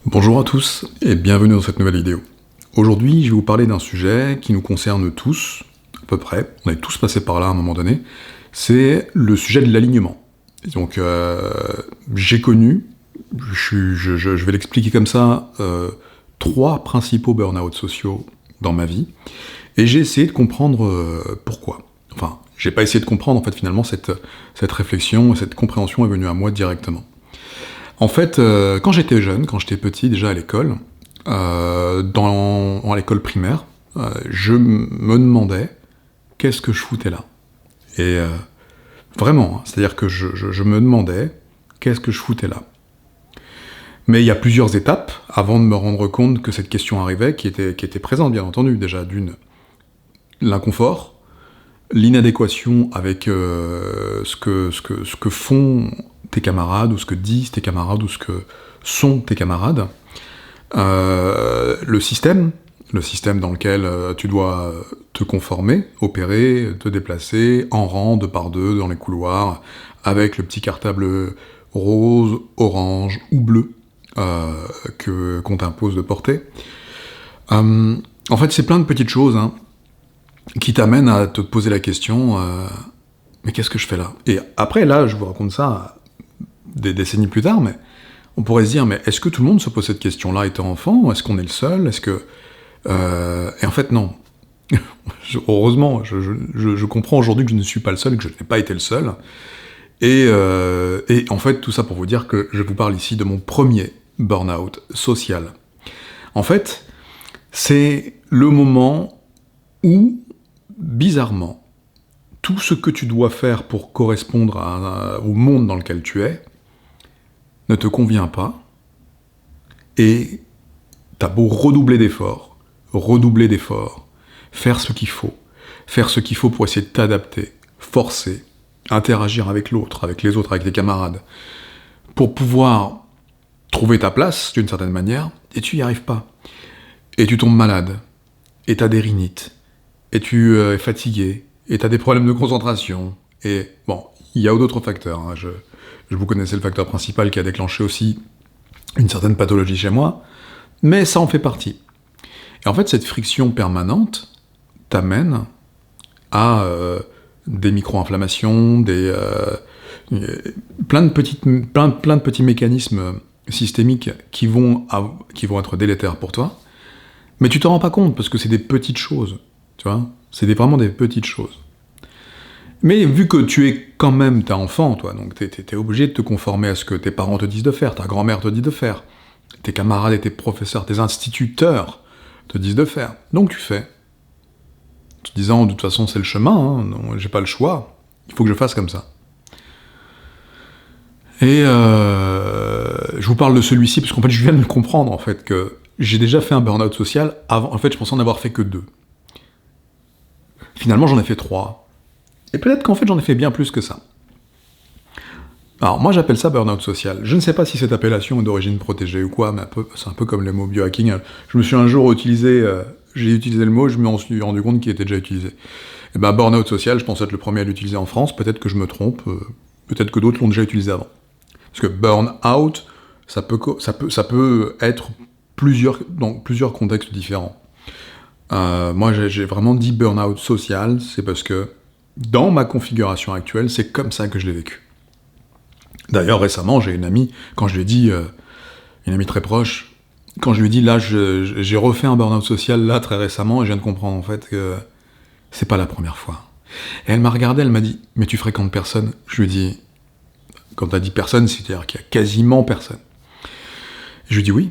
Bonjour à tous et bienvenue dans cette nouvelle vidéo. Aujourd'hui, je vais vous parler d'un sujet qui nous concerne tous, à peu près, on est tous passés par là à un moment donné, c'est le sujet de l'alignement. Donc, j'ai connu, je vais l'expliquer comme ça, 3 principaux burn-out sociaux dans ma vie, et j'ai essayé de comprendre pourquoi. Enfin, j'ai pas essayé de comprendre, en fait, finalement, cette réflexion, cette compréhension est venue à moi directement. En fait, quand j'étais jeune, quand j'étais petit, déjà à l'école, à l'école primaire, je me demandais qu'est-ce que je foutais là. Et vraiment, hein, c'est-à-dire que je me demandais qu'est-ce que je foutais là. Mais il y a plusieurs étapes avant de me rendre compte que cette question arrivait, qui était présente, bien entendu. Déjà, l'inconfort, l'inadéquation avec ce que font tes camarades, ou ce que disent tes camarades, ou ce que sont tes camarades. Le système dans lequel tu dois te conformer, opérer, te déplacer, en rang, 2 par 2, dans les couloirs, avec le petit cartable rose, orange ou bleu qu'on t'impose de porter. En fait, c'est plein de petites choses qui t'amènent à te poser la question mais qu'est-ce que je fais là? Et après, là, je vous raconte ça des décennies plus tard, mais on pourrait se dire, mais est-ce que tout le monde se pose cette question-là étant enfant? Est-ce qu'on est le seul? Est-ce que... Et en fait, non. Heureusement, je comprends aujourd'hui que je ne suis pas le seul, que je n'ai pas été le seul. Et en fait, tout ça pour vous dire que je vous parle ici de mon premier burn-out social. En fait, c'est le moment où, bizarrement, tout ce que tu dois faire pour correspondre au monde dans lequel tu es ne te convient pas, et t'as beau redoubler d'efforts, faire ce qu'il faut pour essayer de t'adapter, forcer, interagir avec l'autre, avec les autres, avec tes camarades, pour pouvoir trouver ta place, d'une certaine manière, et tu y arrives pas. Et tu tombes malade, et t'as des rhinites, et tu es fatigué, et t'as des problèmes de concentration, et bon, il y a d'autres facteurs, vous connaissez le facteur principal qui a déclenché aussi une certaine pathologie chez moi, mais ça en fait partie. Et en fait, cette friction permanente t'amène à des micro-inflammations, plein de petits mécanismes systémiques qui vont être délétères pour toi, mais tu t'en rends pas compte, parce que c'est des petites choses, tu vois, vraiment des petites choses. Mais vu que t'es enfant, toi, donc t'es obligé de te conformer à ce que tes parents te disent de faire, ta grand-mère te dit de faire, tes camarades et tes professeurs, tes instituteurs te disent de faire. Donc tu fais. En te disant, de toute façon, c'est le chemin, non, j'ai pas le choix, il faut que je fasse comme ça. Et je vous parle de celui-ci, parce qu'en fait, je viens de le comprendre, en fait, que j'ai déjà fait un burn-out social avant. En fait, je pensais en avoir fait que 2. Finalement, j'en ai fait 3. Et peut-être qu'en fait, j'en ai fait bien plus que ça. Alors, moi, j'appelle ça burn-out social. Je ne sais pas si cette appellation est d'origine protégée ou quoi, mais c'est un peu comme le mot biohacking. Je me suis un jour j'ai utilisé le mot, je me suis rendu compte qu'il était déjà utilisé. Et ben, burn-out social, je pense être le premier à l'utiliser en France, peut-être que je me trompe, peut-être que d'autres l'ont déjà utilisé avant. Parce que burn-out, ça peut être dans plusieurs contextes différents. Moi, j'ai vraiment dit burn-out social, c'est parce que dans ma configuration actuelle, c'est comme ça que je l'ai vécu. D'ailleurs, récemment, j'ai une amie, quand je lui ai dit, une amie très proche, quand je lui ai dit, là, j'ai refait un burn-out social, là, très récemment, et je viens de comprendre, en fait, que c'est pas la première fois. Et elle m'a regardé, elle m'a dit, mais tu fréquentes personne? Je lui ai dit, quand t'as dit personne, c'est-à-dire qu'il y a quasiment personne. Je lui ai dit oui.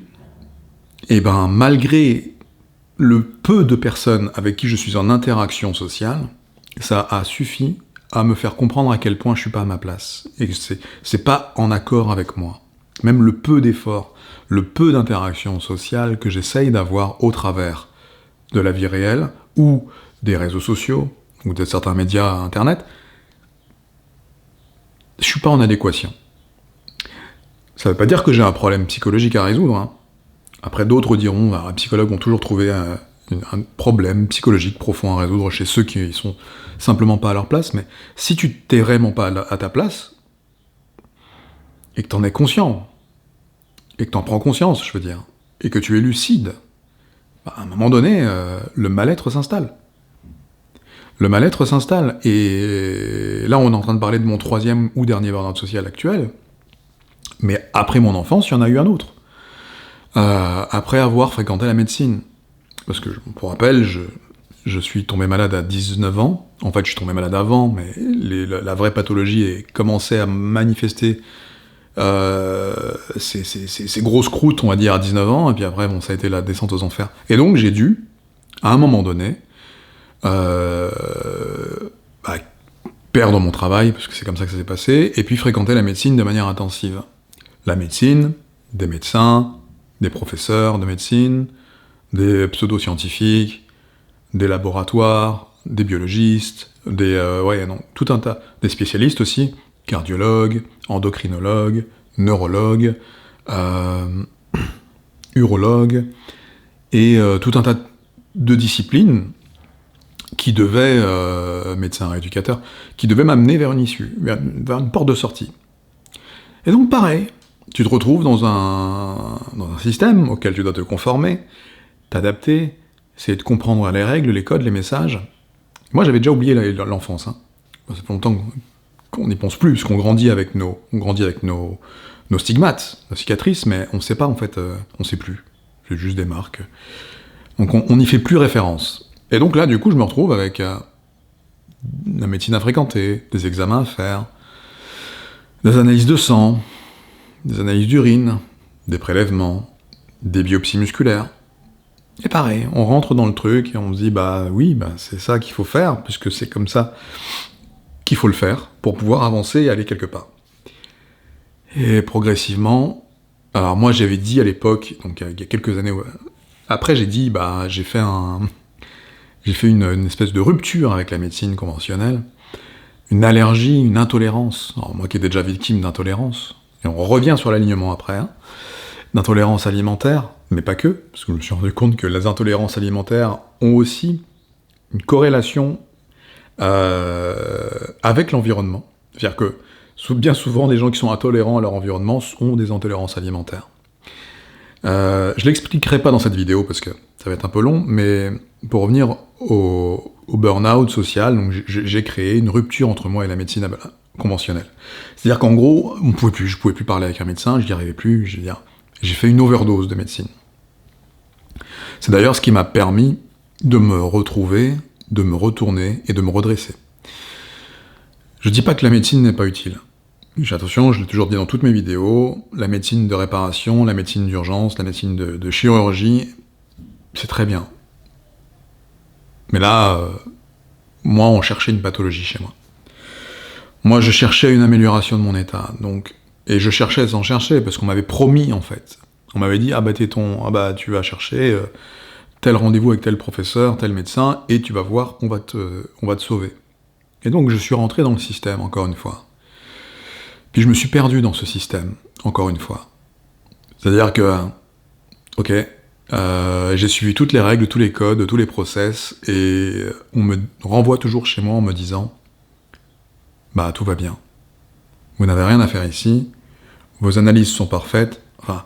Et ben, malgré le peu de personnes avec qui je suis en interaction sociale, ça a suffi à me faire comprendre à quel point je suis pas à ma place. Et que c'est pas en accord avec moi. Même le peu d'efforts, le peu d'interaction sociale que j'essaye d'avoir au travers de la vie réelle, ou des réseaux sociaux, ou de certains médias internet, je suis pas en adéquation. Ça veut pas dire que j'ai un problème psychologique à résoudre. Après, d'autres diront, les psychologues ont toujours trouvé un problème psychologique profond à résoudre chez ceux qui sont simplement pas à leur place, mais si tu t'es vraiment pas à ta place, et que t'en es conscient, et que t'en prends conscience, je veux dire, et que tu es lucide, bah, à un moment donné, le mal-être s'installe. Le mal-être s'installe, et là on est en train de parler de mon 3e ou dernier burn-out social actuel, mais après mon enfance, il y en a eu un autre. Après avoir fréquenté la médecine. Parce que, pour rappel, je suis tombé malade à 19 ans. En fait, je suis tombé malade avant, mais la vraie pathologie a commencé à manifester ces grosses croûtes, on va dire, à 19 ans, et puis après, bon, ça a été la descente aux enfers. Et donc, j'ai dû, à un moment donné, perdre mon travail, parce que c'est comme ça que ça s'est passé, et puis fréquenter la médecine de manière intensive. La médecine, des médecins, des professeurs de médecine, des pseudo-scientifiques, des laboratoires, des biologistes, tout un tas, des spécialistes aussi, cardiologues, endocrinologues, neurologues, urologues, et tout un tas de disciplines qui devaient, médecins rééducateurs, qui devaient m'amener vers une issue, vers une porte de sortie. Et donc pareil, tu te retrouves dans un système auquel tu dois te conformer, t'adapter, essayer de comprendre les règles, les codes, les messages. Moi, j'avais déjà oublié l'enfance. Hein. Ça fait longtemps qu'on n'y pense plus, parce qu'on grandit avec nos stigmates, nos cicatrices, mais on ne sait pas, en fait, on ne sait plus. C'est juste des marques. Donc on n'y fait plus référence. Et donc là, du coup, je me retrouve avec la médecine à fréquenter, des examens à faire, des analyses de sang, des analyses d'urine, des prélèvements, des biopsies musculaires. Et pareil, on rentre dans le truc et on se dit, bah oui, c'est ça qu'il faut faire, puisque c'est comme ça qu'il faut le faire, pour pouvoir avancer et aller quelque part. Et progressivement, alors moi j'avais dit à l'époque, donc il y a quelques années, après j'ai dit, j'ai fait une espèce de rupture avec la médecine conventionnelle, une allergie, une intolérance, alors moi qui étais déjà victime d'intolérance, et on revient sur l'alignement après, hein, d'intolérance alimentaire, mais pas que, parce que je me suis rendu compte que les intolérances alimentaires ont aussi une corrélation avec l'environnement. C'est-à-dire que bien souvent, les gens qui sont intolérants à leur environnement ont des intolérances alimentaires. Je l'expliquerai pas dans cette vidéo, parce que ça va être un peu long, mais pour revenir au burn-out social, donc j'ai créé une rupture entre moi et la médecine conventionnelle. C'est-à-dire qu'en gros, je pouvais plus parler avec un médecin, je n'y arrivais plus, j'ai fait une overdose de médecine. C'est d'ailleurs ce qui m'a permis de me retrouver, de me retourner et de me redresser. Je dis pas que la médecine n'est pas utile. Attention, je l'ai toujours dit dans toutes mes vidéos, la médecine de réparation, la médecine d'urgence, la médecine de chirurgie, c'est très bien. Mais là, moi, on cherchait une pathologie chez moi. Moi, je cherchais une amélioration de mon état, et je cherchais sans chercher, parce qu'on m'avait promis, en fait. On m'avait dit, tu vas chercher tel rendez-vous avec tel professeur, tel médecin, et tu vas voir, on va te sauver. Et donc, je suis rentré dans le système, encore une fois. Puis je me suis perdu dans ce système, encore une fois. C'est-à-dire que, j'ai suivi toutes les règles, tous les codes, tous les process, et on me renvoie toujours chez moi en me disant, tout va bien. Vous n'avez rien à faire ici, vos analyses sont parfaites, enfin,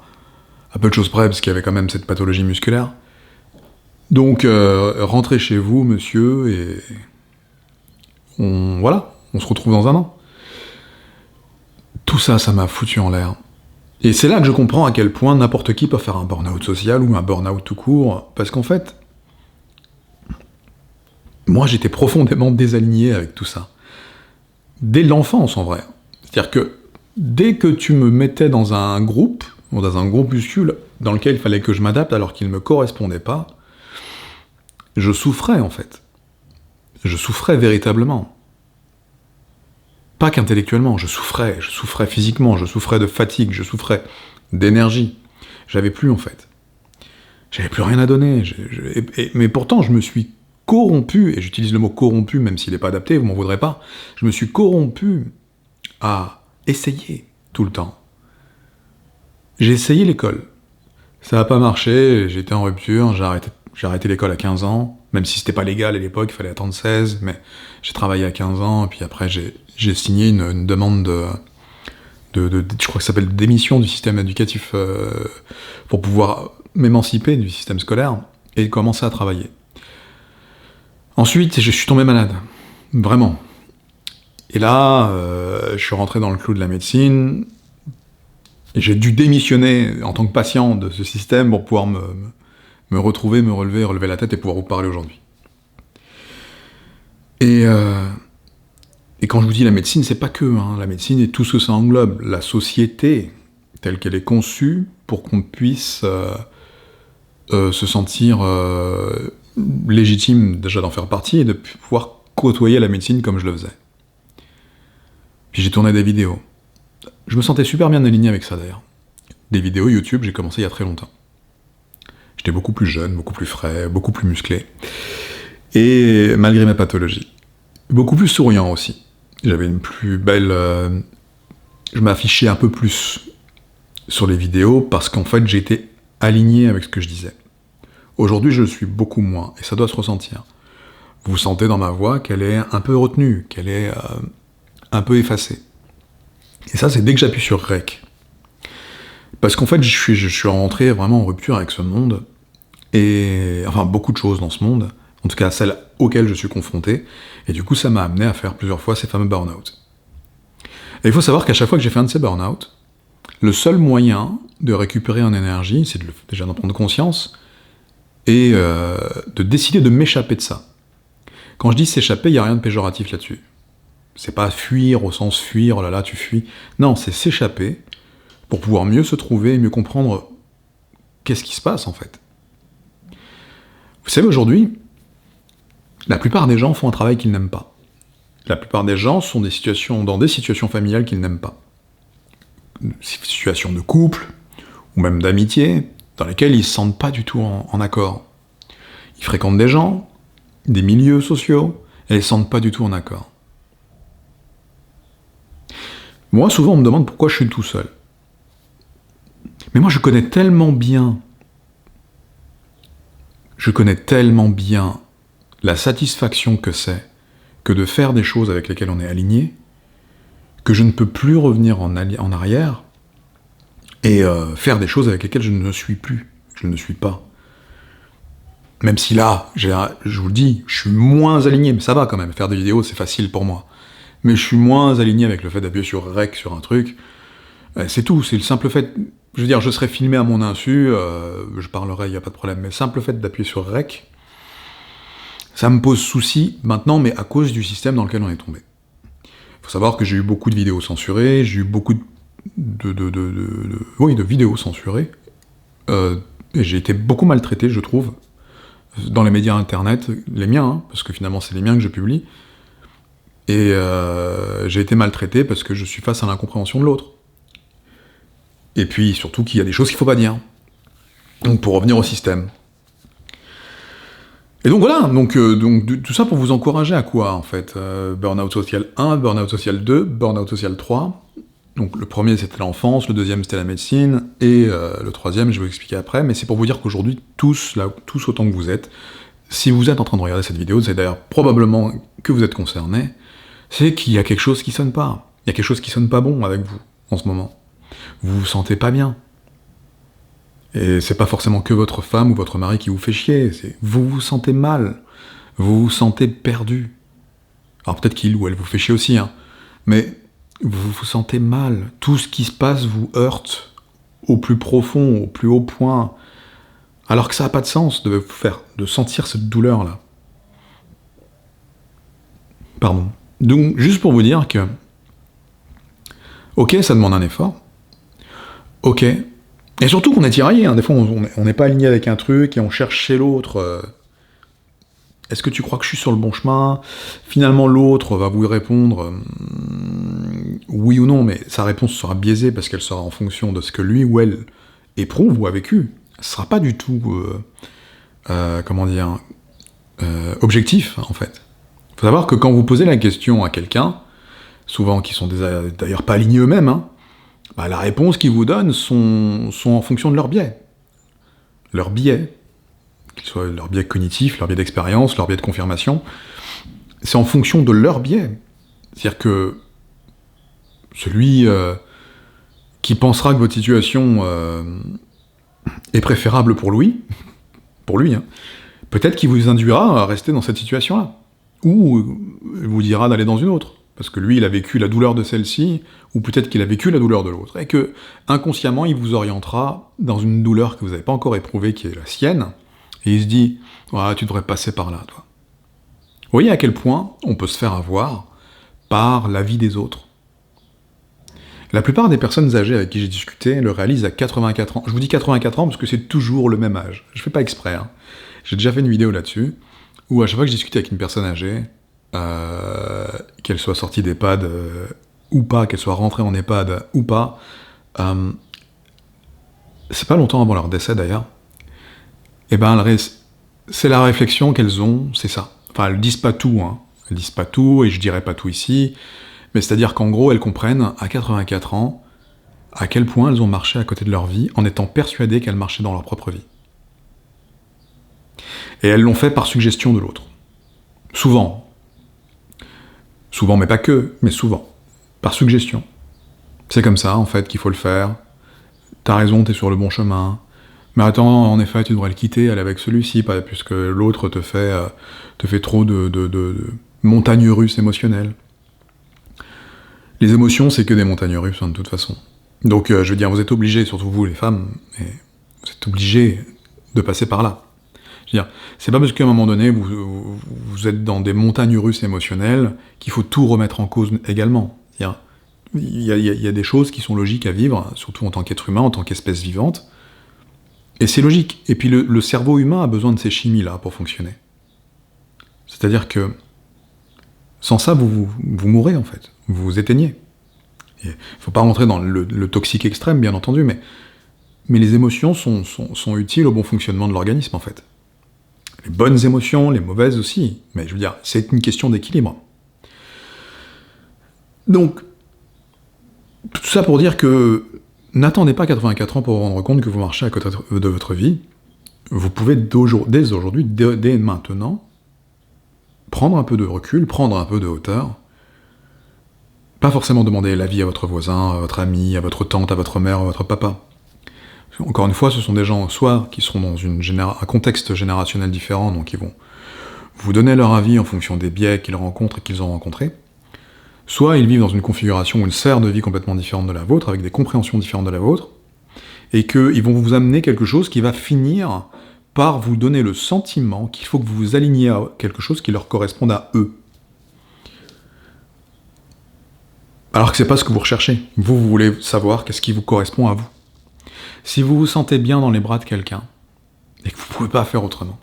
à peu de choses près, parce qu'il y avait quand même cette pathologie musculaire. Donc, rentrez chez vous, monsieur, et on se retrouve dans un an. Tout ça, ça m'a foutu en l'air. Et c'est là que je comprends à quel point n'importe qui peut faire un burn-out social ou un burn-out tout court, parce qu'en fait, moi j'étais profondément désaligné avec tout ça. Dès l'enfance, en vrai. C'est-à-dire que dès que tu me mettais dans un groupe, ou dans un groupuscule, dans lequel il fallait que je m'adapte alors qu'il ne me correspondait pas, je souffrais, en fait. Je souffrais véritablement. Pas qu'intellectuellement, je souffrais physiquement, je souffrais de fatigue, je souffrais d'énergie. J'avais plus, en fait. J'avais plus rien à donner. Mais pourtant, je me suis corrompu, et j'utilise le mot corrompu, même s'il n'est pas adapté, vous m'en voudrez pas, je me suis corrompu à essayer tout le temps. J'ai essayé l'école. Ça n'a pas marché, j'étais en rupture, j'ai arrêté l'école à 15 ans, même si c'était pas légal à l'époque, il fallait attendre 16, mais j'ai travaillé à 15 ans, et puis après j'ai signé une demande de je crois que ça s'appelle démission du système éducatif pour pouvoir m'émanciper du système scolaire et commencer à travailler. Ensuite, je suis tombé malade. Vraiment. Et là, je suis rentré dans le clou de la médecine, et j'ai dû démissionner en tant que patient de ce système pour pouvoir me retrouver, me relever la tête et pouvoir vous parler aujourd'hui. Et quand je vous dis la médecine, c'est pas que, hein. La médecine et tout ce que ça englobe. La société, telle qu'elle est conçue, pour qu'on puisse se sentir légitime déjà d'en faire partie et de pouvoir côtoyer la médecine comme je le faisais. Puis j'ai tourné des vidéos. Je me sentais super bien aligné avec ça d'ailleurs. Des vidéos YouTube, j'ai commencé il y a très longtemps. J'étais beaucoup plus jeune, beaucoup plus frais, beaucoup plus musclé. Et malgré ma pathologie. Beaucoup plus souriant aussi. J'avais une plus belle... je m'affichais un peu plus sur les vidéos parce qu'en fait j'étais aligné avec ce que je disais. Aujourd'hui je le suis beaucoup moins, et ça doit se ressentir. Vous sentez dans ma voix qu'elle est un peu retenue, qu'elle est un peu effacée. Et ça, c'est dès que j'appuie sur REC. Parce qu'en fait, je suis rentré vraiment en rupture avec ce monde, et enfin, beaucoup de choses dans ce monde, en tout cas celles auxquelles je suis confronté, et du coup, ça m'a amené à faire plusieurs fois ces fameux burn-out. Et il faut savoir qu'à chaque fois que j'ai fait un de ces burn-out, le seul moyen de récupérer en énergie, c'est déjà d'en prendre conscience, et de décider de m'échapper de ça. Quand je dis s'échapper, il n'y a rien de péjoratif là-dessus. C'est pas fuir au sens fuir, oh là là, tu fuis. Non, c'est s'échapper pour pouvoir mieux se trouver et mieux comprendre qu'est-ce qui se passe en fait. Vous savez, aujourd'hui, la plupart des gens font un travail qu'ils n'aiment pas. La plupart des gens sont dans des situations familiales qu'ils n'aiment pas. Situations de couple, ou même d'amitié, dans lesquelles ils ne se sentent pas du tout en accord. Ils fréquentent des gens, des milieux sociaux, et ils ne se sentent pas du tout en accord. Moi, souvent, on me demande pourquoi je suis tout seul. Mais moi, je connais tellement bien la satisfaction que c'est que de faire des choses avec lesquelles on est aligné, que je ne peux plus revenir en arrière et faire des choses avec lesquelles je ne suis plus, je ne suis pas. Même si là, je vous le dis, je suis moins aligné, mais ça va quand même, faire des vidéos, c'est facile pour moi. Mais je suis moins aligné avec le fait d'appuyer sur REC sur un truc. C'est tout, c'est le simple fait... Je veux dire, je serais filmé à mon insu, je parlerai, il n'y a pas de problème, mais le simple fait d'appuyer sur REC, ça me pose souci maintenant, mais à cause du système dans lequel on est tombé. Il faut savoir que j'ai eu beaucoup de vidéos censurées, j'ai eu beaucoup de vidéos censurées, et j'ai été beaucoup maltraité, je trouve, dans les médias internet, les miens, hein, parce que finalement c'est les miens que je publie, et j'ai été maltraité parce que je suis face à l'incompréhension de l'autre. Et puis surtout qu'il y a des choses qu'il ne faut pas dire. Donc pour revenir au système. Et donc voilà, donc tout ça pour vous encourager à quoi en fait Burnout social 1, Burnout social 2, Burnout social 3. Donc le premier c'était l'enfance, le deuxième c'était la médecine, et le troisième je vais vous expliquer après, mais c'est pour vous dire qu'aujourd'hui, tous autant que vous êtes, si vous êtes en train de regarder cette vidéo, c'est d'ailleurs probablement que vous êtes concerné, c'est qu'il y a quelque chose qui sonne pas. Il y a quelque chose qui sonne pas bon avec vous en ce moment. Vous vous sentez pas bien. Et c'est pas forcément que votre femme ou votre mari qui vous fait chier, c'est vous vous sentez mal, vous vous sentez perdu. Alors peut-être qu'il ou elle vous fait chier aussi, hein, mais vous vous sentez mal, tout ce qui se passe vous heurte au plus profond, au plus haut point, alors que ça n'a pas de sens de sentir cette douleur-là. Pardon. Donc, juste pour vous dire que, ok, ça demande un effort, ok, et surtout qu'on est tiraillé, hein. Des fois on n'est pas aligné avec un truc et on cherche chez l'autre, est-ce que tu crois que je suis sur le bon chemin? Finalement l'autre va vous répondre oui ou non, mais sa réponse sera biaisée parce qu'elle sera en fonction de ce que lui ou elle éprouve ou a vécu. Ce sera pas du tout, objectif en fait. Il faut savoir que quand vous posez la question à quelqu'un, souvent qui sont d'ailleurs pas alignés eux-mêmes, hein, bah, la réponse qu'ils vous donnent sont en fonction de leur biais. Leur biais, qu'ils soient leur biais cognitif, leur biais d'expérience, leur biais de confirmation, c'est en fonction de leur biais. C'est-à-dire que celui qui pensera que votre situation est préférable pour lui, hein, peut-être qu'il vous induira à rester dans cette situation-là. Ou il vous dira d'aller dans une autre. Parce que lui, il a vécu la douleur de celle-ci, ou peut-être qu'il a vécu la douleur de l'autre. Et que, inconsciemment, il vous orientera dans une douleur que vous n'avez pas encore éprouvée, qui est la sienne, et il se dit « Ah, tu devrais passer par là, toi. » Vous voyez à quel point on peut se faire avoir par la vie des autres. La plupart des personnes âgées avec qui j'ai discuté le réalisent à 84 ans. Je vous dis 84 ans parce que c'est toujours le même âge. Je fais pas exprès. Hein. J'ai déjà fait une vidéo là-dessus, où à chaque fois que je discutais avec une personne âgée, qu'elle soit sortie d'EHPAD ou pas, qu'elle soit rentrée en EHPAD ou pas, c'est pas longtemps avant leur décès d'ailleurs, et ben c'est la réflexion qu'elles ont, c'est ça. Enfin, elles disent pas tout, hein. Elles disent pas tout, et je dirais pas tout ici, mais c'est-à-dire qu'en gros, elles comprennent, à 84 ans, à quel point elles ont marché à côté de leur vie, en étant persuadées qu'elles marchaient dans leur propre vie. Et elles l'ont fait par suggestion de l'autre. Souvent. Souvent, mais pas que, mais souvent. Par suggestion. C'est comme ça, en fait, qu'il faut le faire. T'as raison, t'es sur le bon chemin. Mais attends, en effet, tu devrais le quitter, aller avec celui-ci, puisque l'autre te fait trop de montagnes russes émotionnelles. Les émotions, c'est que des montagnes russes, hein, de toute façon. Donc, je veux dire, vous êtes obligés, surtout vous, les femmes, vous êtes obligés de passer par là. Je veux dire, c'est pas parce qu'à un moment donné, vous êtes dans des montagnes russes émotionnelles qu'il faut tout remettre en cause également. C'est-à-dire, il y a des choses qui sont logiques à vivre, surtout en tant qu'être humain, en tant qu'espèce vivante, et c'est logique. Et puis le cerveau humain a besoin de ces chimies-là pour fonctionner. C'est-à-dire que sans ça, vous mourrez en fait, vous vous éteignez. Il ne faut pas rentrer dans le toxique extrême, bien entendu, mais les émotions sont utiles au bon fonctionnement de l'organisme en fait. Les bonnes émotions, les mauvaises aussi, mais je veux dire, c'est une question d'équilibre. Donc, tout ça pour dire que n'attendez pas 84 ans pour vous rendre compte que vous marchez à côté de votre vie. Vous pouvez dès aujourd'hui, dès maintenant, prendre un peu de recul, prendre un peu de hauteur. Pas forcément demander l'avis à votre voisin, à votre ami, à votre tante, à votre mère, à votre papa. Encore une fois, ce sont des gens, soit qui seront dans un contexte générationnel différent, donc ils vont vous donner leur avis en fonction des biais qu'ils rencontrent et qu'ils ont rencontrés, soit ils vivent dans une configuration ou une sphère de vie complètement différente de la vôtre, avec des compréhensions différentes de la vôtre, et qu'ils vont vous amener quelque chose qui va finir par vous donner le sentiment qu'il faut que vous vous aligniez à quelque chose qui leur corresponde à eux. Alors que c'est pas ce que vous recherchez. Vous voulez savoir qu'est-ce qui vous correspond à vous. Si vous vous sentez bien dans les bras de quelqu'un, et que vous pouvez pas faire autrement,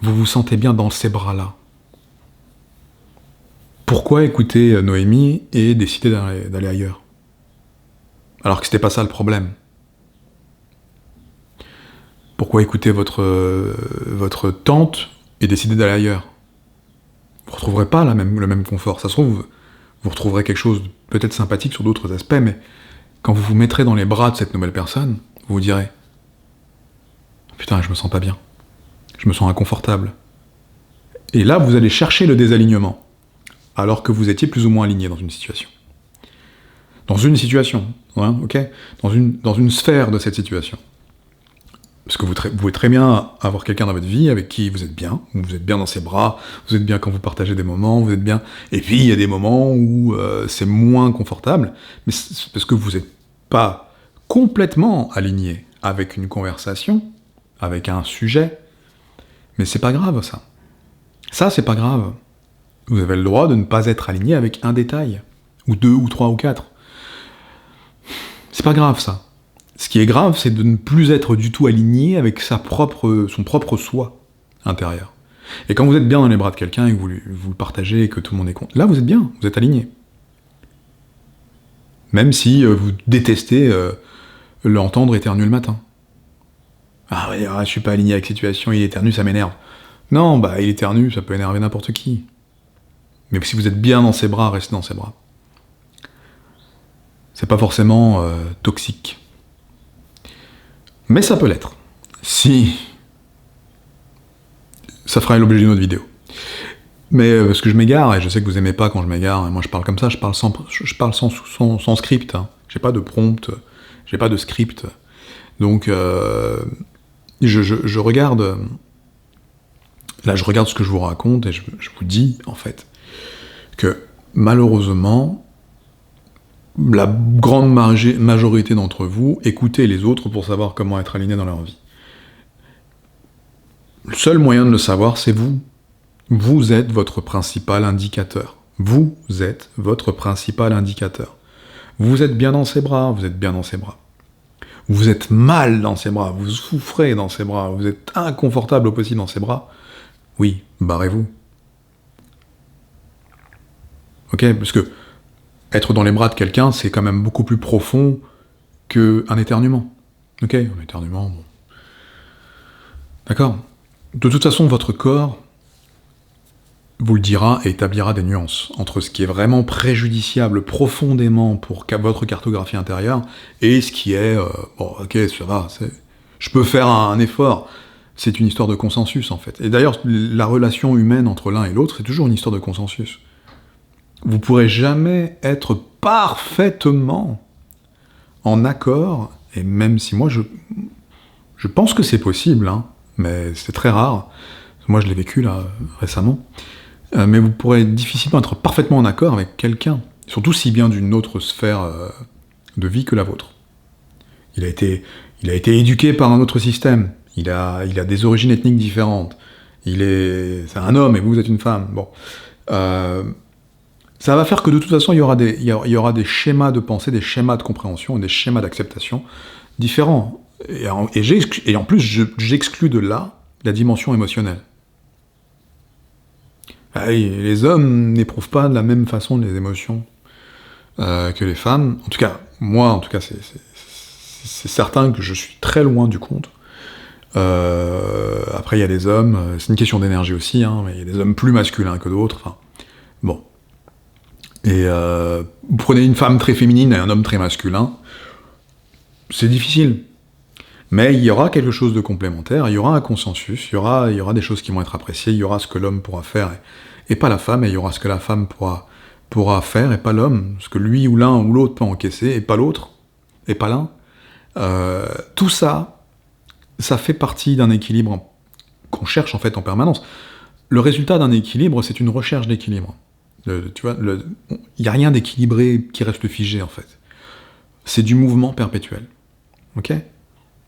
vous vous sentez bien dans ces bras-là, pourquoi écouter Noémie et décider d'aller ailleurs? Alors que c'était pas ça le problème. Pourquoi écouter votre tante et décider d'aller ailleurs? Vous retrouverez pas le même confort. Ça se trouve, vous retrouverez quelque chose de peut-être sympathique sur d'autres aspects, mais quand vous vous mettrez dans les bras de cette nouvelle personne, vous vous direz « Putain, je me sens pas bien. Je me sens inconfortable. » Et là, vous allez chercher le désalignement, alors que vous étiez plus ou moins aligné dans une situation. Dans une situation, hein, ok, dans une sphère de cette situation. Parce que vous pouvez très bien avoir quelqu'un dans votre vie avec qui vous êtes bien dans ses bras, vous êtes bien quand vous partagez des moments, vous êtes bien... Et puis il y a des moments où c'est moins confortable, mais c'est parce que vous n'êtes pas complètement aligné avec une conversation, avec un sujet. Mais c'est pas grave, ça. Ça, c'est pas grave. Vous avez le droit de ne pas être aligné avec un détail, ou deux, ou trois, ou quatre. C'est pas grave, ça. Ce qui est grave, c'est de ne plus être du tout aligné avec son propre soi intérieur. Et quand vous êtes bien dans les bras de quelqu'un et que vous le partagez et que tout le monde est content, là vous êtes bien, vous êtes aligné. Même si vous détestez l'entendre éternuer le matin. Ah ouais, je suis pas aligné avec cette situation, il éternue, ça m'énerve. Non, bah il éternue, ça peut énerver n'importe qui. Mais si vous êtes bien dans ses bras, restez dans ses bras. C'est pas forcément toxique. Mais ça peut l'être. Si... Ça fera l'objet d'une autre vidéo. Mais parce que je m'égare, et je sais que vous aimez pas quand je m'égare, et moi je parle comme ça, je parle sans script. Hein. J'ai pas de prompt, j'ai pas de script. Donc, je regarde... Là, je regarde ce que je vous raconte et je vous dis, en fait, que malheureusement, la grande majorité d'entre vous écoutez les autres pour savoir comment être aligné dans leur vie. Le seul moyen de le savoir, c'est vous. Vous êtes votre principal indicateur. Vous êtes votre principal indicateur. Vous êtes bien dans ses bras, vous êtes bien dans ses bras. Vous êtes mal dans ses bras, vous souffrez dans ses bras, vous êtes inconfortable au possible dans ses bras. Oui, barrez-vous. Ok, parce que être dans les bras de quelqu'un, c'est quand même beaucoup plus profond qu'un éternuement. Ok, un éternuement, bon. D'accord. De toute façon, votre corps vous le dira et établira des nuances entre ce qui est vraiment préjudiciable profondément pour votre cartographie intérieure et ce qui est, bon, ok, ça va, je peux faire un effort. C'est une histoire de consensus, en fait. Et d'ailleurs, la relation humaine entre l'un et l'autre, c'est toujours une histoire de consensus. Vous pourrez jamais être parfaitement en accord, et même si moi, je pense que c'est possible, hein, mais c'est très rare. Moi, je l'ai vécu, là, récemment. Mais vous pourrez difficilement être parfaitement en accord avec quelqu'un, surtout si bien d'une autre sphère de vie que la vôtre. Il a été éduqué par un autre système. Il a des origines ethniques différentes. C'est un homme et vous êtes une femme. Bon, ça va faire que de toute façon, il y aura des schémas de pensée, des schémas de compréhension et des schémas d'acceptation différents. Et en plus, j'exclus de là la dimension émotionnelle. Les hommes n'éprouvent pas de la même façon les émotions que les femmes. En tout cas, moi, c'est certain que je suis très loin du compte. Après, il y a des hommes, c'est une question d'énergie aussi, hein, mais il y a des hommes plus masculins que d'autres. Enfin, bon. Et vous prenez une femme très féminine et un homme très masculin, c'est difficile. Mais il y aura quelque chose de complémentaire, il y aura un consensus, il y aura des choses qui vont être appréciées, il y aura ce que l'homme pourra faire et pas la femme, et il y aura ce que la femme pourra faire et pas l'homme, ce que lui ou l'un ou l'autre peut encaisser et pas l'autre, et pas l'un. Tout ça, ça fait partie d'un équilibre qu'on cherche en fait en permanence. Le résultat d'un équilibre, c'est une recherche d'équilibre. Tu vois, il n'y a rien d'équilibré qui reste figé en fait. C'est du mouvement perpétuel. Ok ?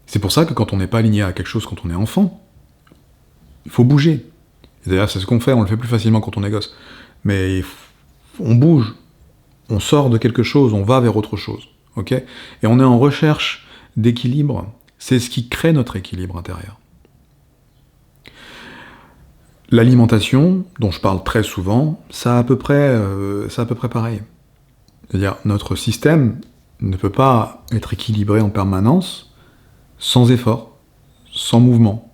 C'est pour ça que quand on n'est pas aligné à quelque chose quand on est enfant, il faut bouger. Et d'ailleurs, c'est ce qu'on fait, on le fait plus facilement quand on est gosse. Mais on bouge, on sort de quelque chose, on va vers autre chose. Ok ? Et on est en recherche d'équilibre, c'est ce qui crée notre équilibre intérieur. L'alimentation, dont je parle très souvent, c'est à peu près pareil. C'est-à-dire, notre système ne peut pas être équilibré en permanence sans effort, sans mouvement.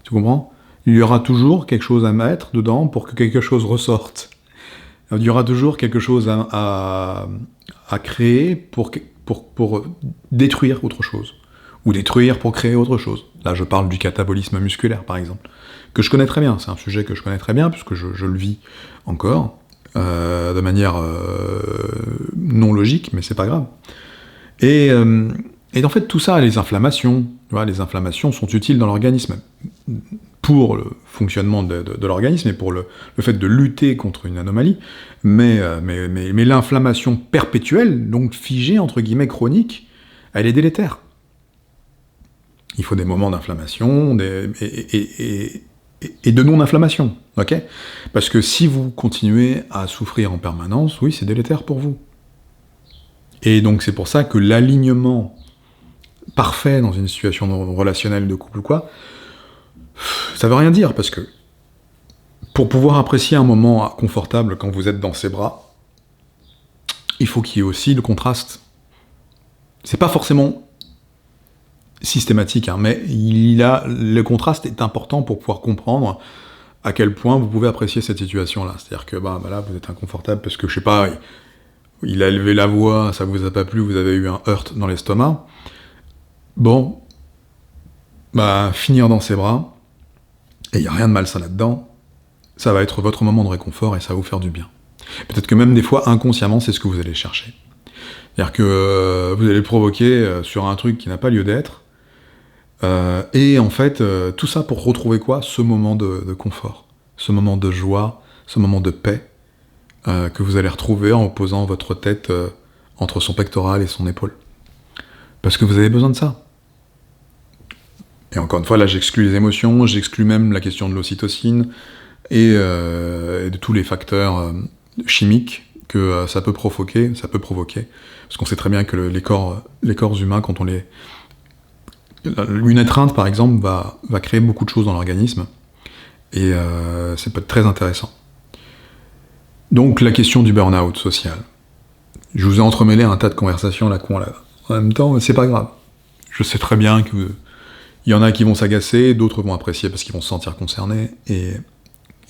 Tu comprends ? Il y aura toujours quelque chose à mettre dedans pour que quelque chose ressorte. Il y aura toujours quelque chose à créer pour détruire autre chose. Ou détruire pour créer autre chose. Là, je parle du catabolisme musculaire, par exemple. Que je connais très bien. C'est un sujet que je connais très bien, puisque je le vis encore, de manière non logique, mais c'est pas grave. Et en fait, tout ça, les inflammations sont utiles dans l'organisme, pour le fonctionnement de l'organisme et pour le fait de lutter contre une anomalie, mais l'inflammation perpétuelle, donc figée, entre guillemets, chronique, elle est délétère. Il faut des moments d'inflammation et de non-inflammation, ok ? Parce que si vous continuez à souffrir en permanence, oui, c'est délétère pour vous. Et donc c'est pour ça que l'alignement parfait dans une situation relationnelle de couple ou quoi, ça veut rien dire, parce que pour pouvoir apprécier un moment confortable quand vous êtes dans ses bras, il faut qu'il y ait aussi le contraste. C'est pas forcément systématique, hein, mais le contraste est important pour pouvoir comprendre à quel point vous pouvez apprécier cette situation-là. C'est-à-dire que là, vous êtes inconfortable parce que, je sais pas, il a élevé la voix, ça vous a pas plu, vous avez eu un heurt dans l'estomac. Bon, finir dans ses bras, et il n'y a rien de malsain là-dedans, ça va être votre moment de réconfort et ça va vous faire du bien. Peut-être que même des fois, inconsciemment, c'est ce que vous allez chercher. C'est-à-dire que vous allez le provoquer sur un truc qui n'a pas lieu d'être, et en fait, tout ça pour retrouver quoi? Ce moment de confort, ce moment de joie, ce moment de paix, que vous allez retrouver en posant votre tête entre son pectoral et son épaule. Parce que vous avez besoin de ça. Et encore une fois, là, j'exclus les émotions, j'exclus même la question de l'ocytocine, et de tous les facteurs chimiques que ça peut provoquer, parce qu'on sait très bien que les corps humains, quand on les... Une étreinte, par exemple, va créer beaucoup de choses dans l'organisme, et c'est peut être très intéressant. Donc, la question du burn-out social. Je vous ai entremêlé un tas de conversations à la con, là. En même temps, c'est pas grave. Je sais très bien que il y en a qui vont s'agacer, d'autres vont apprécier parce qu'ils vont se sentir concernés, et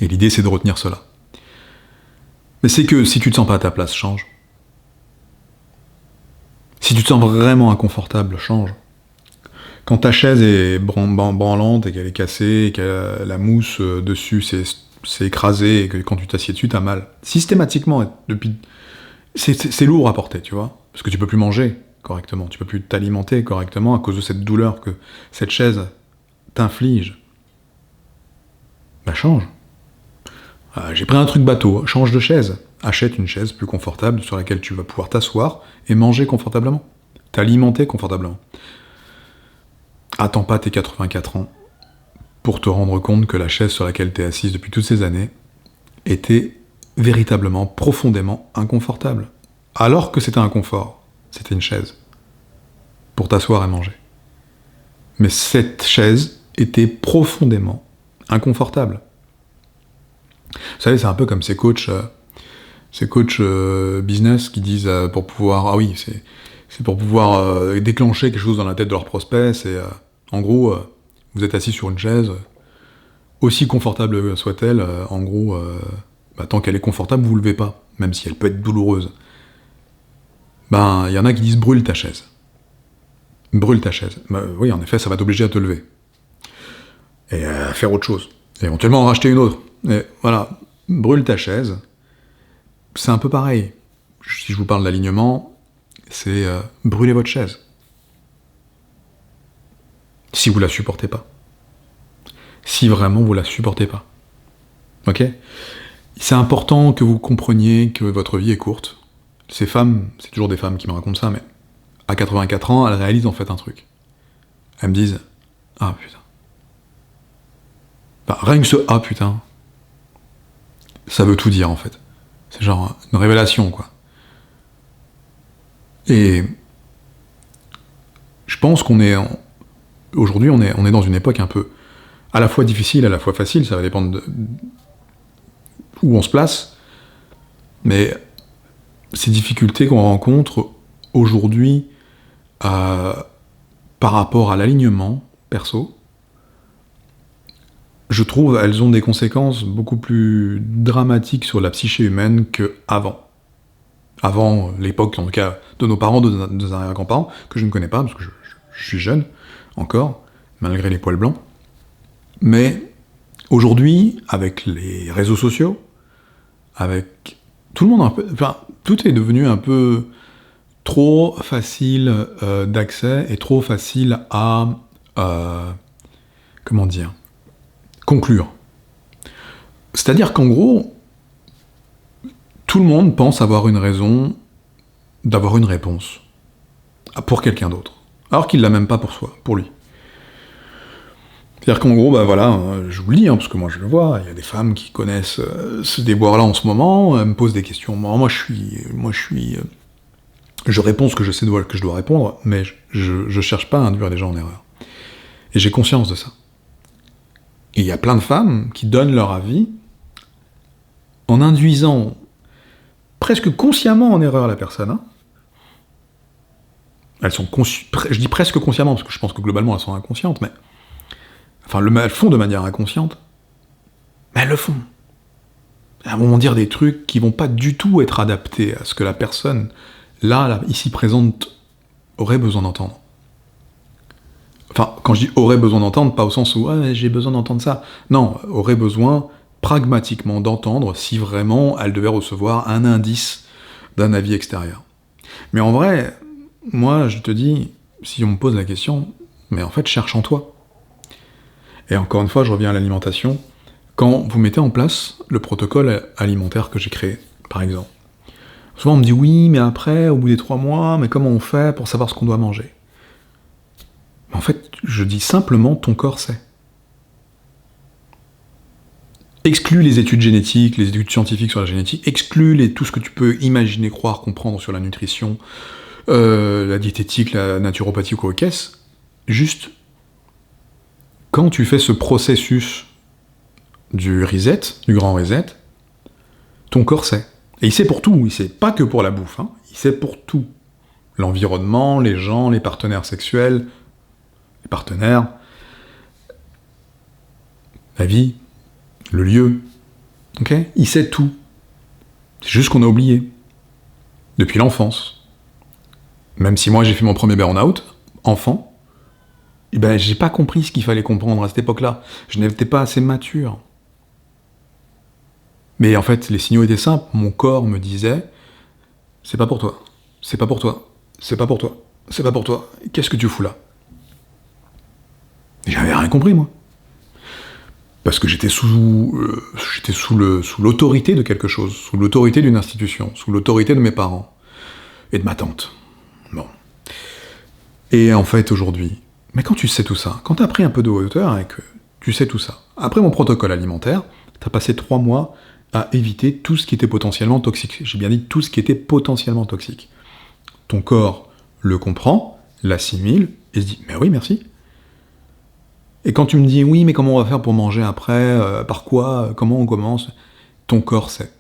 l'idée, c'est de retenir cela. Mais c'est que si tu te sens pas à ta place, change. Si tu te sens vraiment inconfortable, change. Quand ta chaise est branlante et qu'elle est cassée, et que la mousse dessus s'est écrasée, et que quand tu t'assieds dessus, t'as mal. Systématiquement, depuis... C'est lourd à porter, tu vois, parce que tu peux plus manger correctement, tu peux plus t'alimenter correctement à cause de cette douleur que cette chaise t'inflige. Bah change. J'ai pris un truc bateau, change de chaise. Achète une chaise plus confortable sur laquelle tu vas pouvoir t'asseoir et manger confortablement. T'alimenter confortablement. Attends pas tes 84 ans pour te rendre compte que la chaise sur laquelle t'es assise depuis toutes ces années était véritablement, profondément inconfortable. Alors que c'était un confort, c'était une chaise. Pour t'asseoir et manger. Mais cette chaise était profondément inconfortable. Vous savez, c'est un peu comme ces coachs business qui disent pour pouvoir... Ah oui, c'est pour pouvoir déclencher quelque chose dans la tête de leurs prospects, c'est... en gros, vous êtes assis sur une chaise, aussi confortable soit-elle, en gros... tant qu'elle est confortable, vous ne levez pas, même si elle peut être douloureuse. Ben, il y en a qui disent brûle ta chaise. Brûle ta chaise. Oui, en effet, ça va t'obliger à te lever. Et à faire autre chose. Et éventuellement en racheter une autre. Et voilà, brûle ta chaise. C'est un peu pareil. Si je vous parle d'alignement, c'est brûler votre chaise. Si vous la supportez pas. Si vraiment vous la supportez pas. Ok ? C'est important que vous compreniez que votre vie est courte. Ces femmes, c'est toujours des femmes qui me racontent ça, mais à 84 ans, elles réalisent en fait un truc. Elles me disent « Ah putain ». Rien que ce « Ah putain », ça veut tout dire en fait. C'est genre une révélation, quoi. Et je pense qu'on est... Aujourd'hui, on est dans une époque un peu à la fois difficile, à la fois facile, ça va dépendre de où on se place, mais ces difficultés qu'on rencontre aujourd'hui par rapport à l'alignement perso, je trouve elles ont des conséquences beaucoup plus dramatiques sur la psyché humaine qu'avant. Avant l'époque, en tout cas, de nos parents, de nos arrière-grands-parents, que je ne connais pas, parce que je suis jeune, encore, malgré les poils blancs. Mais aujourd'hui, avec les réseaux sociaux, avec tout le monde un peu... Enfin, tout est devenu un peu trop facile d'accès et trop facile à... comment dire ? Conclure. C'est-à-dire qu'en gros, tout le monde pense avoir une raison d'avoir une réponse pour quelqu'un d'autre, alors qu'il l'a même pas pour soi, pour lui. C'est-à-dire qu'en gros, je vous le dis, parce que moi je le vois, il y a des femmes qui connaissent ce déboire-là en ce moment, elles me posent des questions. Je réponds ce que je sais que je dois répondre, mais je cherche pas à induire les gens en erreur. Et j'ai conscience de ça. Et il y a plein de femmes qui donnent leur avis en induisant presque consciemment en erreur la personne. Elles sont je dis presque consciemment, parce que je pense que globalement elles sont inconscientes, mais... Enfin, elles font de manière inconsciente, mais elles le font. Elles vont dire des trucs qui vont pas du tout être adaptés à ce que la personne, là, ici présente, aurait besoin d'entendre. Enfin, quand je dis aurait besoin d'entendre, pas au sens où j'ai besoin d'entendre ça. Non, aurait besoin pragmatiquement d'entendre si vraiment elle devait recevoir un indice d'un avis extérieur. Mais en vrai, moi, je te dis, si on me pose la question, mais en fait, cherche en toi. Et encore une fois, je reviens à l'alimentation. Quand vous mettez en place le protocole alimentaire que j'ai créé, par exemple, souvent on me dit oui, mais après, au bout des 3 mois, mais comment on fait pour savoir ce qu'on doit manger? Mais en fait, je dis simplement, ton corps sait. Exclus les études génétiques, les études scientifiques sur la génétique, exclus tout ce que tu peux imaginer, croire, comprendre sur la nutrition, la diététique, la naturopathie ou quoi qu'est-ce. Juste, quand tu fais ce processus du reset, du grand reset, ton corps sait. Et il sait pour tout, il sait pas que pour la bouffe, hein, il sait pour tout. L'environnement, les gens, les partenaires sexuels, les partenaires, la vie, le lieu, ok? Il sait tout. C'est juste qu'on a oublié. Depuis l'enfance. Même si moi j'ai fait mon premier burn-out, enfant, eh ben j'ai pas compris ce qu'il fallait comprendre à cette époque-là. Je n'étais pas assez mature. Mais en fait, les signaux étaient simples. Mon corps me disait, c'est pas pour toi, c'est pas pour toi, c'est pas pour toi, c'est pas pour toi. Qu'est-ce que tu fous là? Et j'avais rien compris, moi. Parce que j'étais sous l'autorité de quelque chose, sous l'autorité d'une institution, sous l'autorité de mes parents et de ma tante. Bon. Et en fait, aujourd'hui, mais quand tu sais tout ça, quand t'as pris un peu de hauteur et que tu sais tout ça, après mon protocole alimentaire, t'as passé 3 mois à éviter tout ce qui était potentiellement toxique. J'ai bien dit tout ce qui était potentiellement toxique. Ton corps le comprend, l'assimile, et se dit « mais oui, merci ». Et quand tu me dis « oui, mais comment on va faire pour manger après, par quoi, comment on commence ?» Ton corps sait.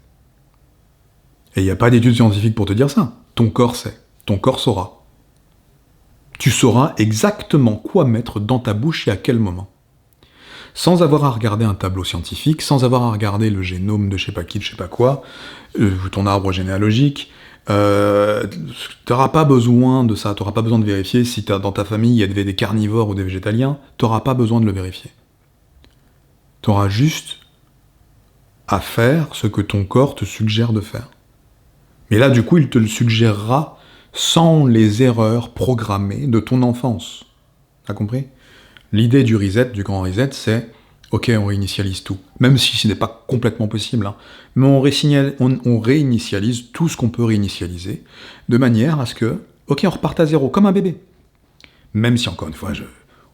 Et il n'y a pas d'études scientifiques pour te dire ça. Ton corps sait. Ton corps saura. Tu sauras exactement quoi mettre dans ta bouche et à quel moment. Sans avoir à regarder un tableau scientifique, sans avoir à regarder le génome de je sais pas qui, de je sais pas quoi, ton arbre généalogique, t'auras pas besoin de ça, t'auras pas besoin de vérifier si dans ta famille il y avait des carnivores ou des végétaliens, t'auras pas besoin de le vérifier. T'auras juste à faire ce que ton corps te suggère de faire. Mais là, du coup, il te le suggérera sans les erreurs programmées de ton enfance. T'as compris? L'idée du reset, du grand reset, c'est ok, on réinitialise tout. Même si ce n'est pas complètement possible, hein. Mais on réinitialise tout ce qu'on peut réinitialiser, de manière à ce que, ok, on reparte à zéro, comme un bébé. Même si, encore une fois,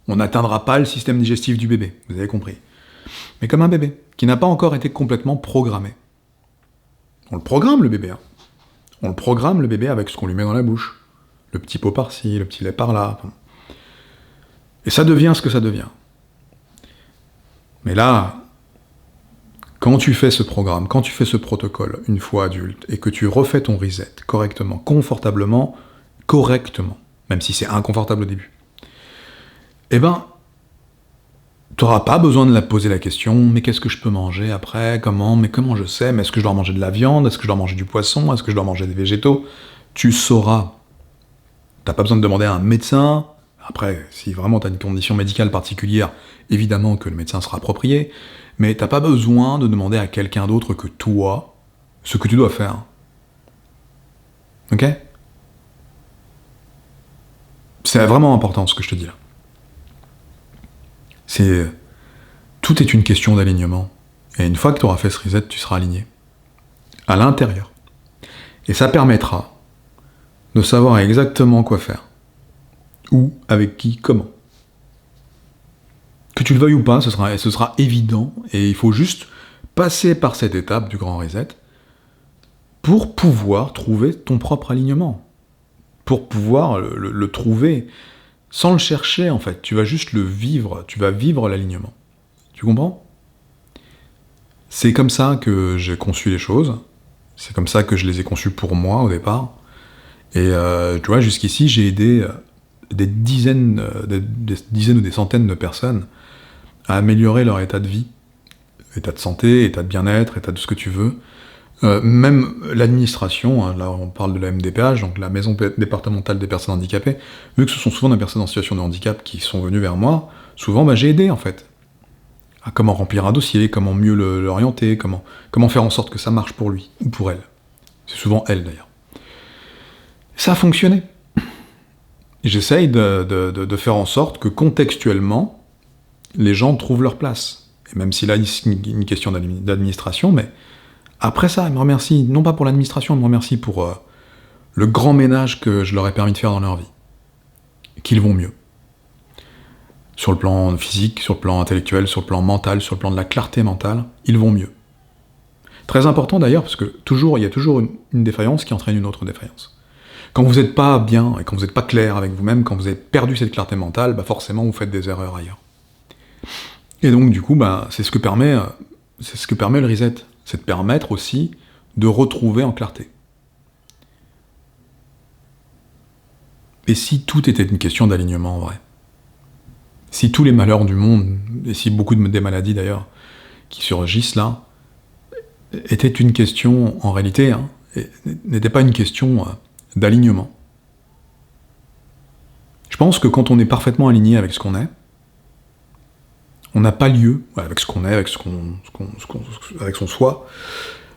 on n'atteindra pas le système digestif du bébé, vous avez compris. Mais comme un bébé, qui n'a pas encore été complètement programmé. On le programme, le bébé, hein. On le programme, le bébé, avec ce qu'on lui met dans la bouche. Le petit pot par-ci, le petit lait par-là. Et ça devient ce que ça devient. Mais là, quand tu fais ce programme, quand tu fais ce protocole, une fois adulte, et que tu refais ton reset correctement, confortablement, correctement, même si c'est inconfortable au début, eh ben, t'auras pas besoin de la poser la question, mais qu'est-ce que je peux manger après, comment je sais, mais est-ce que je dois manger de la viande, est-ce que je dois manger du poisson, est-ce que je dois manger des végétaux? Tu sauras. T'as pas besoin de demander à un médecin. Après, si vraiment t'as une condition médicale particulière, évidemment que le médecin sera approprié, mais t'as pas besoin de demander à quelqu'un d'autre que toi ce que tu dois faire. Ok? C'est vraiment important ce que je te dis là. Tout est une question d'alignement. Et une fois que tu auras fait ce reset, tu seras aligné. À l'intérieur. Et ça permettra de savoir exactement quoi faire. Où, avec qui, comment. Que tu le veuilles ou pas, ce sera évident, et il faut juste passer par cette étape du grand reset pour pouvoir trouver ton propre alignement. Pour pouvoir le trouver sans le chercher, en fait. Tu vas juste le vivre, tu vas vivre l'alignement. Tu comprends? C'est comme ça que j'ai conçu les choses, c'est comme ça que je les ai conçues pour moi au départ, et tu vois, jusqu'ici, j'ai aidé des dizaines ou des centaines de personnes à améliorer leur état de vie, état de santé, état de bien-être, état de ce que tu veux. Même l'administration, hein, là on parle de la MDPH, donc la Maison départementale des personnes handicapées, vu que ce sont souvent des personnes en situation de handicap qui sont venues vers moi, souvent j'ai aidé en fait. À comment remplir un dossier, comment mieux l'orienter, comment faire en sorte que ça marche pour lui, ou pour elle. C'est souvent elle d'ailleurs. Ça a fonctionné. J'essaye de faire en sorte que contextuellement, les gens trouvent leur place. Et même si là, c'est une question d'administration, mais après ça, ils me remercient, non pas pour l'administration, ils me remercient pour le grand ménage que je leur ai permis de faire dans leur vie. Qu'ils vont mieux. Sur le plan physique, sur le plan intellectuel, sur le plan mental, sur le plan de la clarté mentale, ils vont mieux. Très important d'ailleurs, parce que il y a toujours une défaillance qui entraîne une autre défaillance. Quand vous n'êtes pas bien, et quand vous n'êtes pas clair avec vous-même, quand vous avez perdu cette clarté mentale, bah forcément vous faites des erreurs ailleurs. Et donc du coup, bah, c'est ce que permet le reset. C'est de permettre aussi de retrouver en clarté. Et si tout était une question d'alignement en vrai? Si tous les malheurs du monde, et si beaucoup des maladies d'ailleurs, qui surgissent là, étaient une question, en réalité, n'était pas une question d'alignement. Je pense que quand on est parfaitement aligné avec ce qu'on est, on n'a pas lieu, avec ce qu'on est, avec avec son soi,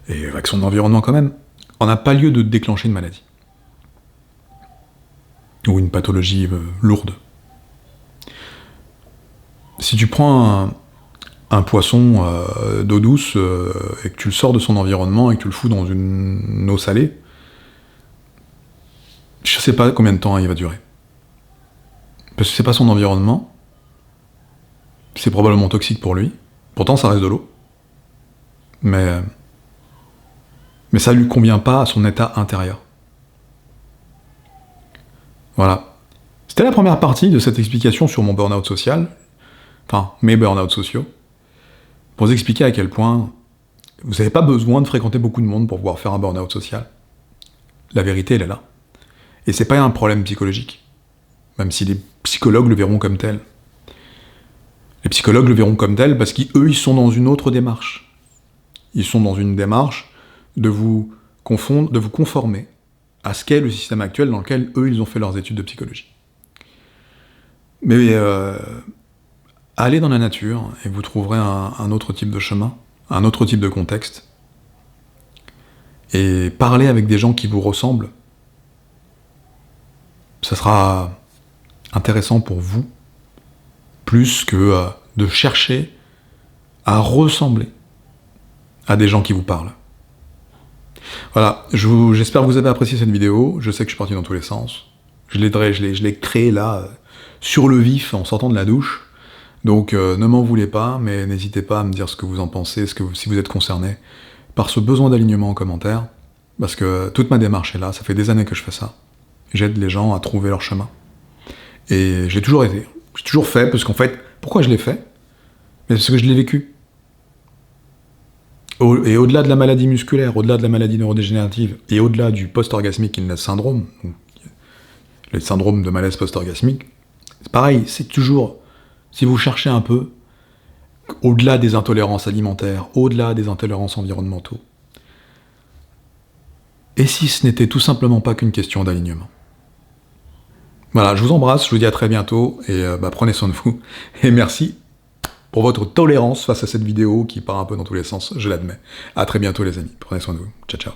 et avec son environnement quand même, on n'a pas lieu de déclencher une maladie. Ou une pathologie lourde. Si tu prends un poisson d'eau douce et que tu le sors de son environnement et que tu le fous dans une eau salée, je sais pas combien de temps il va durer. Parce que c'est pas son environnement, c'est probablement toxique pour lui, pourtant ça reste de l'eau, mais ça lui convient pas à son état intérieur. Voilà. C'était la première partie de cette explication sur mon burn-out social, enfin mes burn-out sociaux, pour vous expliquer à quel point vous n'avez pas besoin de fréquenter beaucoup de monde pour pouvoir faire un burn-out social. La vérité, elle est là. Et c'est pas un problème psychologique, même si les psychologues le verront comme tel. Les psychologues le verront comme tel parce qu'eux, ils sont dans une autre démarche. Ils sont dans une démarche de vous conformer à ce qu'est le système actuel dans lequel eux, ils ont fait leurs études de psychologie. Mais allez dans la nature et vous trouverez un autre type de chemin, un autre type de contexte. Et parlez avec des gens qui vous ressemblent. Ça sera intéressant pour vous, plus que de chercher à ressembler à des gens qui vous parlent. Voilà, j'espère que vous avez apprécié cette vidéo. Je sais que je suis parti dans tous les sens. Je l'ai créé là, sur le vif, en sortant de la douche. Donc ne m'en voulez pas, mais n'hésitez pas à me dire ce que vous en pensez, si vous êtes concerné par ce besoin d'alignement en commentaire, parce que toute ma démarche est là, ça fait des années que je fais ça. J'aide les gens à trouver leur chemin. Et j'ai toujours fait, parce qu'en fait, pourquoi je l'ai fait? Mais parce que je l'ai vécu. Et au-delà de la maladie musculaire, au-delà de la maladie neurodégénérative, et au-delà du post-orgasmic illness syndrome, le syndrome de malaise post-orgasmique, c'est pareil, c'est toujours, si vous cherchez un peu, au-delà des intolérances alimentaires, au-delà des intolérances environnementaux, et si ce n'était tout simplement pas qu'une question d'alignement. Voilà, je vous embrasse, je vous dis à très bientôt, et prenez soin de vous, et merci pour votre tolérance face à cette vidéo qui part un peu dans tous les sens, je l'admets. À très bientôt les amis, prenez soin de vous, ciao ciao.